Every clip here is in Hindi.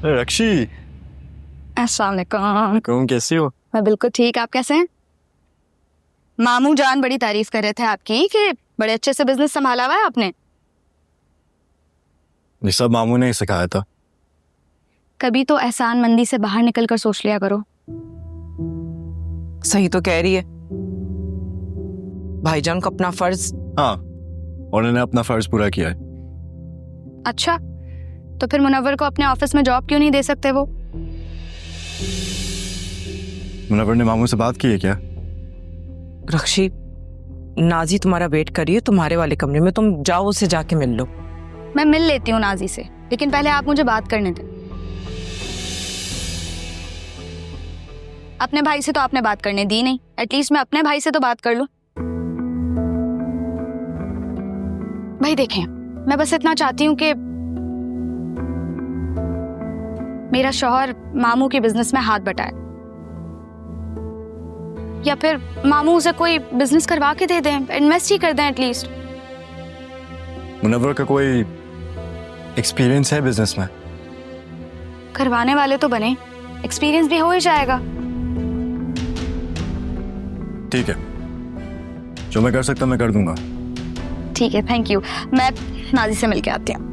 रक्षी, अस्सलाम वालेकुम। कैसी हो? मैं बिल्कुल ठीक, आप कैसे हैं? मामू जान बड़ी तारीफ कर रहे थे आपकी कि बड़े अच्छे से बिजनेस संभाला हुआ है आपने। ये सब मामू ने ही सिखाया था। कभी तो एहसान मंदी से बाहर निकल कर सोच लिया करो। सही तो कह रही है। भाईजान को अपना फर्ज। हाँ, और उन्होंने अपना फर्ज पूरा किया है। अच्छा, तो फिर मुनव्वर को अपने ऑफिस में जॉब क्यों नहीं दे सकते वो? मुनव्वर ने मामू से बात की है क्या? रक्षी, नाजी तुम्हारा वेट कर रही है तुम्हारे वाले कमरे में, तुम जाओ उससे जाके मिल लो। मैं मिल लेती हूँ नाजी से, लेकिन पहले आप मुझे बात करने दें। अपने भाई से तो आपने बात करने दी नहीं, एटलीस्ट मैं अपने भाई से तो बात कर लूं। भाई देखें, मैं बस इतना चाहती हूँ कि मेरा शौहर मामू के बिजनेस में हाथ बटाए, या फिर मामू उसे कोई बिजनेस करवा के दे दें, इन्वेस्ट ही कर दें एटलीस्ट। मुनव्वर का कोई एक्सपीरियंस है बिजनेस में? करवाने वाले तो बने, एक्सपीरियंस भी हो ही जाएगा। ठीक है, जो मैं कर सकता मैं कर दूंगा। ठीक है, थैंक यू। मैं नाजी से मिलके आती हूँ।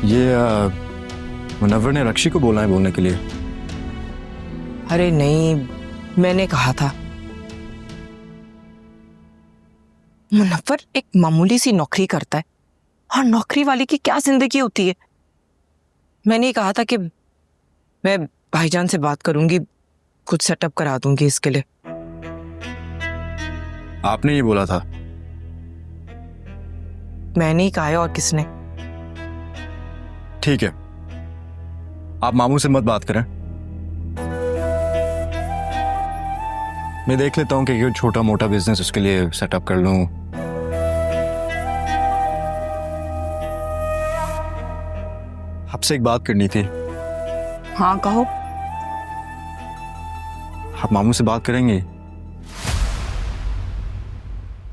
ये मुनव्वर ने रक्षी को बोला है बोलने के लिए। अरे नहीं, मैंने कहा था। मुनव्वर एक मामूली सी नौकरी करता है, और नौकरी वाले की क्या जिंदगी होती है। मैंने ही कहा था कि मैं भाईजान से बात करूंगी, कुछ सेटअप करा दूंगी इसके लिए। आपने ये बोला था? मैंने ही कहा है, और किसने? ठीक है, आप मामू से मत बात करें। मैं देख लेता हूँ कि कोई छोटा मोटा बिजनेस उसके लिए सेटअप कर लूं। आपसे एक बात करनी थी। हाँ कहो। आप मामू से बात करेंगे?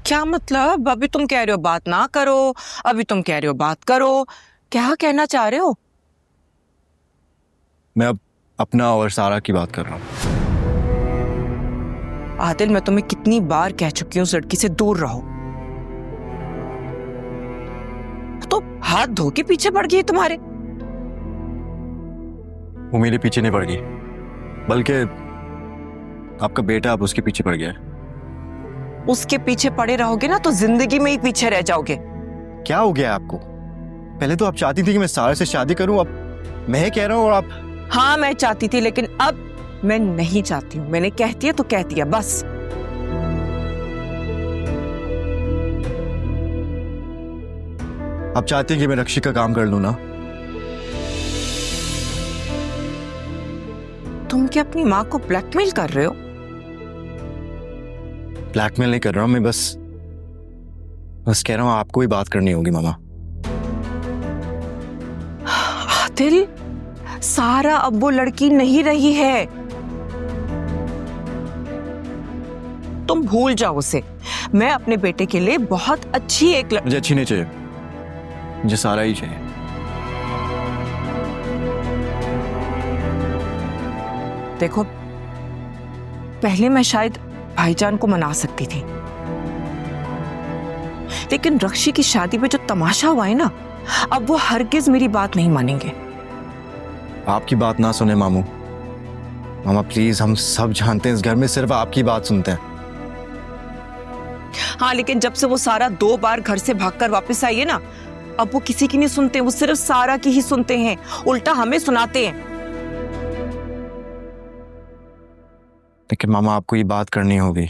क्या मतलब? अभी तुम कह रहे हो बात ना करो, अभी तुम कह रहे हो बात करो। क्या कहना चाह रहे हो? मैं अब अपना और सारा की बात कर रहा हूँ। आदिल, मैं तुम्हें कितनी बार कह चुकी हूँ उस लड़की से दूर रहो। तो हाथ धो के पीछे पड़ गई तुम्हारे। वो मेरे पीछे नहीं पड़ गई, बल्कि आपका बेटा अब उसके पीछे पड़ गया है। उसके पीछे पड़े रहोगे ना तो जिंदगी में ही पीछे रह जाओगे। क्या हो गया आपको? पहले तो आप चाहती थी कि मैं सारा से शादी करूं, अब मैं कह रहा हूं और आप। हाँ मैं चाहती थी, लेकिन अब मैं नहीं चाहती हूँ। मैंने कह दिया तो कह दिया, बस। आप चाहती हैं कि मैं रक्षी का काम कर लूं ना? तुम क्या अपनी माँ को ब्लैकमेल कर रहे हो? ब्लैकमेल नहीं कर रहा हूं मैं, बस कह रहा हूं आपको ही बात करनी होगी मामा। आदिल, सारा अब वो लड़की नहीं रही है, तुम भूल जाओ उसे। मैं अपने बेटे के लिए बहुत अच्छी एक मुझे अच्छी नहीं चाहिए, मुझे सारा ही चाहिए। देखो, पहले मैं शायद भाईजान को मना सकती थी, लेकिन रक्षी की शादी पे जो तमाशा हुआ है ना, अब वो हरगिज मेरी बात नहीं मानेंगे। आपकी बात ना सुने मामू। मामा प्लीज, हम सब जानते हैं इस घर में सिर्फ आपकी बात सुनते हैं। हाँ, लेकिन जब से वो सारा 2 बार घर से भागकर वापस आई है ना, अब वो किसी की नहीं सुनते, वो सिर्फ सारा की ही सुनते हैं, उल्टा हमें सुनाते हैं। लेकिन मामा आपको ये बात करनी होगी।